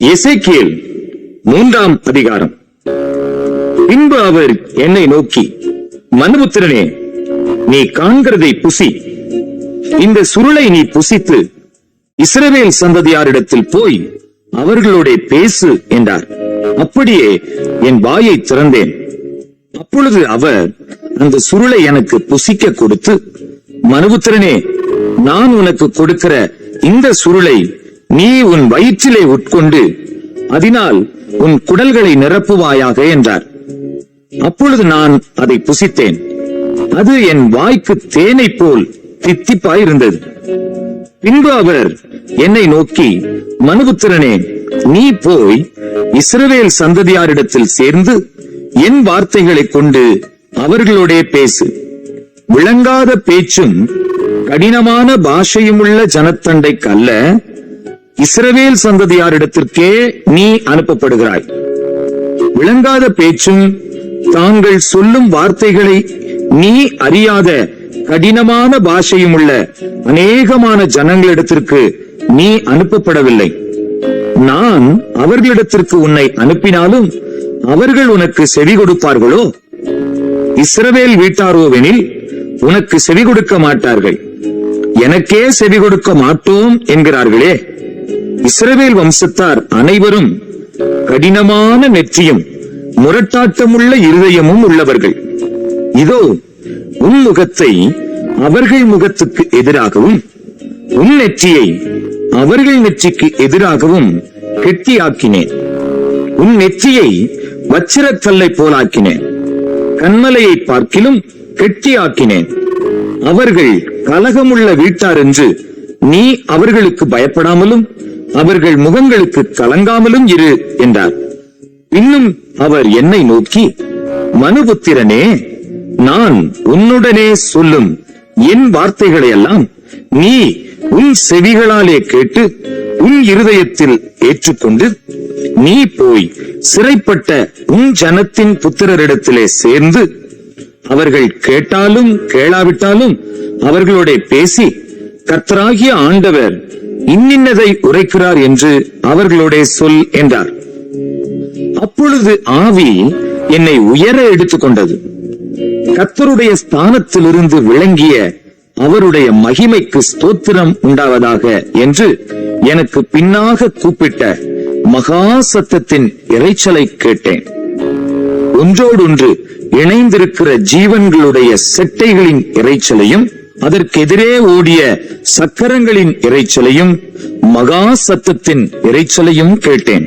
எசேக்கியேல் 3ஆம் அதிகாரம். பின்பு அவர் என்னை நோக்கி, மனுபுத்திரனே, நீ காண்கிறதை புசி, இந்த சுருளை நீ புசித்து இஸ்ரவேல் சந்ததியாரிடத்தில் போய் அவர்களோட பேசு என்றார். அப்படியே என் வாயை திறந்தேன். அப்பொழுது அவர் அந்த சுருளை எனக்கு புசிக்க கொடுத்து, மனுபுத்திரனே, நான் உனக்கு கொடுக்கிற இந்த சுருளை நீ உன் வயிற்றிலே உட்கொண்டு அதனால் உன் குடல்களை நிரப்புவாயாக என்றார். அப்பொழுது நான் அதை புசித்தேன். அது என் வாய்க்கு தேனை போல் தித்திப்பாயிருந்தது. பின்பு அவர் என்னை நோக்கி, மனுபுத்திரனே, நீ போய் இஸ்ரவேல் சந்ததியாரிடத்தில் சேர்ந்து என் வார்த்தைகளை கொண்டு அவர்களோட பேசு. விளங்காத பேச்சும் கடினமான பாஷையுமுள்ள ஜனத்தண்டைக்கு அல்ல, இஸ்ரவேல் சந்ததியாரிடத்திற்கே நீ அனுப்பப்படுகிறாய். விளங்காத பேச்சும் தாங்கள் சொல்லும் வார்த்தைகளை நீ அறியாத கடினமான பாஷையும் உள்ள அநேகமான ஜனங்களிடத்திற்கு நீ அனுப்பப்படவில்லை. நான் அவர்களிடத்திற்கு உன்னை அனுப்பினாலும் அவர்கள் உனக்கு செவி கொடுப்பார்களோ? இஸ்ரவேல் வீட்டாரோவெனில் உனக்கு செவி கொடுக்க மாட்டார்கள். எனக்கே செவி கொடுக்க மாட்டோம் என்கிறார்களே. இஸ்ரவேல் வம்சத்தார் அனைவரும் கடினமான நெற்றியும் முரட்டாட்டமுள்ள இருதயமும் உள்ளவர்கள். இதோ, உன் முகத்தை அவர்கள் முகத்துக்கு எதிராகவும் உன் நெற்றியை அவர்கள் நெற்றிக்கு எதிராகவும் கெட்டியாக்கினேன். உன் நெற்றியை வச்சிரக்கல்லை போலாக்கினேன், கண்மலையை பார்க்கிலும் கெட்டியாக்கினேன். அவர்கள் கலகமுள்ள வீட்டார் என்று நீ அவர்களுக்கு பயப்படாமலும் அவர்கள் முகங்களுக்கு கலங்காமலும் இரு என்றார். இன்னும் அவர் என்னை நோக்கி, மனுபுத்திரனே, நான் உன்னுடனே சொல்லும் என் வார்த்தைகளை எல்லாம் நீ உன் செவிகளாலே கேட்டு உன் இருதயத்தில் ஏற்றுக்கொண்டு நீ போய் சிறைப்பட்ட உன் ஜனத்தின் புத்திரரிடத்திலே சேர்ந்து அவர்கள் கேட்டாலும் கேளாவிட்டாலும் அவர்களோட பேசி, கர்த்தராகிய ஆண்டவர் இன்னின்னதை உரைக்கிறார் என்று அவர்களோட சொல் என்றார். அப்பொழுது ஆவி என்னை உயர எடுத்துக்கொண்டது. கர்த்தருடைய ஸ்தானத்திலிருந்து விளங்கிய அவருடைய மகிமைக்கு ஸ்தோத்திரம் உண்டாவதாக என்று எனக்கு பின்னாக கூப்பிட்ட மகா சத்தத்தின் இரைச்சலை கேட்டேன். ஒன்றோடொன்று இணைந்திருக்கிற ஜீவன்களுடைய செட்டைகளின் இரைச்சலையும் அதற்கெதிரே ஓடிய சக்கரங்களின் இரைச்சலையும் மகா சத்தத்தின் இரைச்சலையும் கேட்டேன்.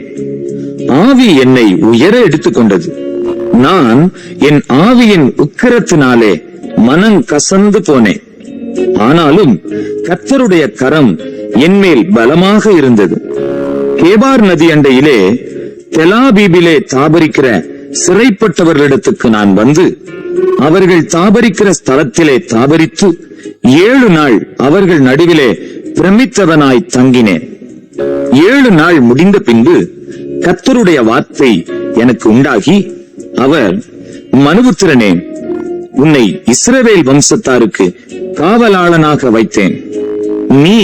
ஆவி என்னை உயர எடுத்துக்கொண்டது. நான் என் ஆவியின் உக்கிரத்தினாலே மனம் கசந்து போனேன். ஆனாலும் கர்த்தருடைய கரம் என்மேல் பலமாக இருந்தது. கேபார் நதி அண்டையிலே தெலாபீபிலே தாபரிக்கிற சிறைப்பட்டவர்களிடத்துக்கு நான் வந்து அவர்கள் தாபரிக்கிற ஸ்தலத்திலே தாபரித்து 7 நாள் அவர்கள் நடுவிலே பிரமித்தவனாய் தங்கினேன். 7 நாள் முடிந்த பின்பு கர்த்தருடைய வார்த்தை எனக்கு உண்டாகி, அவர், மனுபுத்திரனே, உன்னை இஸ்ரவேல் வம்சத்தாருக்கு காவலாளனாக வைத்தேன். நீ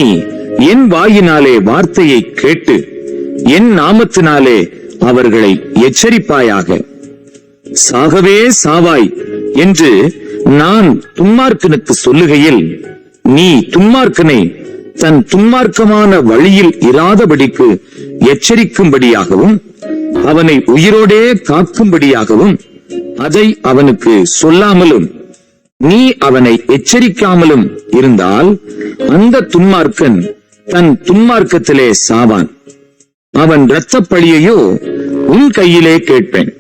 என் வாயினாலே வார்த்தையை கேட்டு என் நாமத்தினாலே அவர்களை எச்சரிப்பாயாக. சாகவே சாவாய் என்று நான் துன்மார்க்கனுக்கு சொல்லுகையில் நீ துன்மார்க்கனை தன் துன்மார்க்கமான வழியில் இராதபடிக்கு எச்சரிக்கும்படியாகவும் அவனை உயிரோடே காக்கும்படியாகவும் அதை அவனுக்கு சொல்லாமலும் நீ அவனை எச்சரிக்காமலும் இருந்தால் அந்த துன்மார்க்கன் தன் துன்மார்க்கத்திலே சாவான். அவன் இரத்தப்பழியையோ உன் கையிலே கேட்பேன்.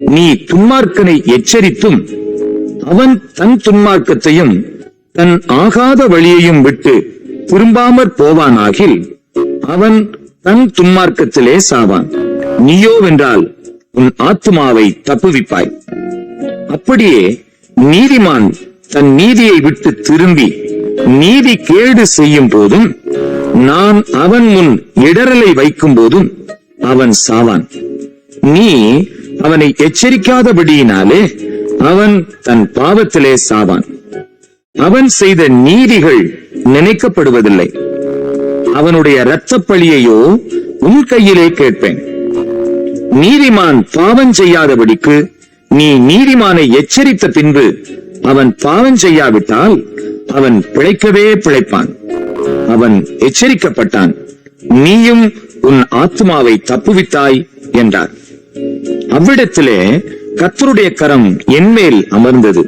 நீ துன்மார்க்கனை எச்சரித்தும் அவன் தன் துன்மார்க்கத்தையும் தன் ஆகாத வழியையும் விட்டு திரும்பாமற் போவானாகில் அவன் தன் துன்மார்க்கத்திலே சாவான். நீயோவென்றால் உன் ஆத்துமாவை தப்புவிப்பாய். அப்படியே நீதிமான் தன் நீதியை விட்டு திரும்பி நீதி கேடு செய்யும் போதும் நான் அவன் முன் இடரலை வைக்கும் போதும் அவன் சாவான். நீ அவனை எச்சரிக்காதபடியினாலே அவன் தன் பாவத்திலே சாவான். அவன் செய்த நீதிகள் நினைக்கப்படுவதில்லை. அவனுடைய இரத்தப்பழியையோ உன் கையிலே கேட்பேன். நீதிமான் பாவம் செய்யாதபடிக்கு நீ நீதிமானை எச்சரித்த பின்பு அவன் பாவம் செய்யாவிட்டால் அவன் பிழைக்கவே பிழைப்பான். அவன் எச்சரிக்கப்பட்டான், நீயும் உன் ஆத்துமாவை தப்புவித்தாய் என்றார். அவ்விடத்திலே கர்த்தருடைய கரம் என்மேல் அமர்ந்தது.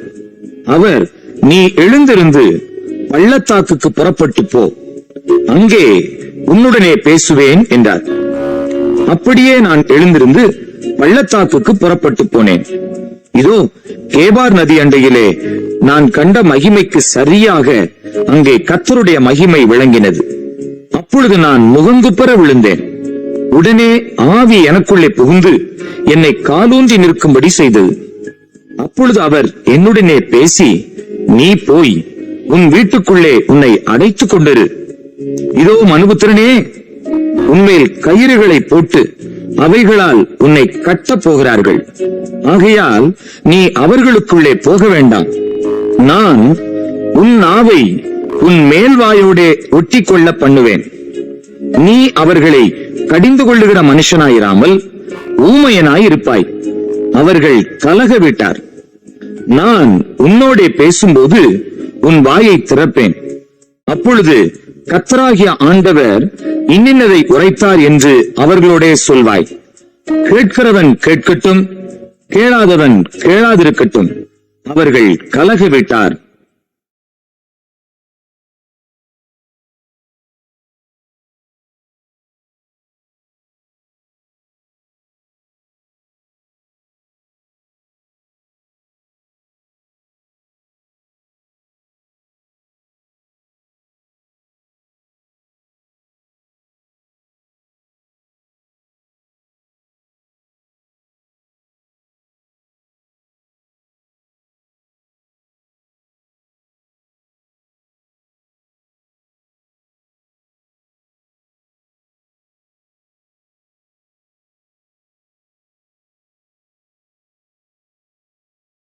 அவர், நீ எழுந்திருந்து பள்ளத்தாக்குக்கு புறப்பட்டு போ, அங்கே உன்னுடனே பேசுவேன் என்றார். அப்படியே நான் எழுந்திருந்து பள்ளத்தாக்குக்கு புறப்பட்டு போனேன். இதோ கேபார் நதி அண்டையிலே நான் கண்ட மகிமைக்கு சரியாக அங்கே கர்த்தருடைய மகிமை விளங்கினது. அப்பொழுது நான் முகங்குப்புற விழுந்தேன். உடனே ஆவி எனக்குள்ளே புகுந்து என்னை காலூன்றி நிற்கும்படி செய்தது. அப்பொழுது அவர் என்னுடனே பேசி, நீ போய் உன் வீட்டுக்குள்ளே உன்னை அடைத்துக் கொண்டிரு. இதோ மனுபுத்திரனே, உன்மேல் கயிறுகளை போட்டு அவைகளால் உன்னை கட்டப் போகிறார்கள். ஆகையால் நீ அவர்களுக்குள்ளே போக வேண்டாம். நான் உன் நாவை உன் மேல்வாயோடே ஒட்டி கொள்ள பண்ணுவேன். நீ அவர்களை கடிந்து கொள்ளுகிற மனுஷனாயிராமல் ஊமையனாயிருப்பாய். அவர்கள் கலக விட்டார். நான் உன்னோடே பேசும்போது உன் வாயை திறப்பேன். அப்பொழுது கர்த்தராகிய ஆண்டவர் இன்னின்னதை உரைத்தார் என்று அவர்களோடே சொல்வாய். கேட்கிறவன் கேட்கட்டும், கேளாதவன் கேளாதிருக்கட்டும். அவர்கள் கலக விட்டார்.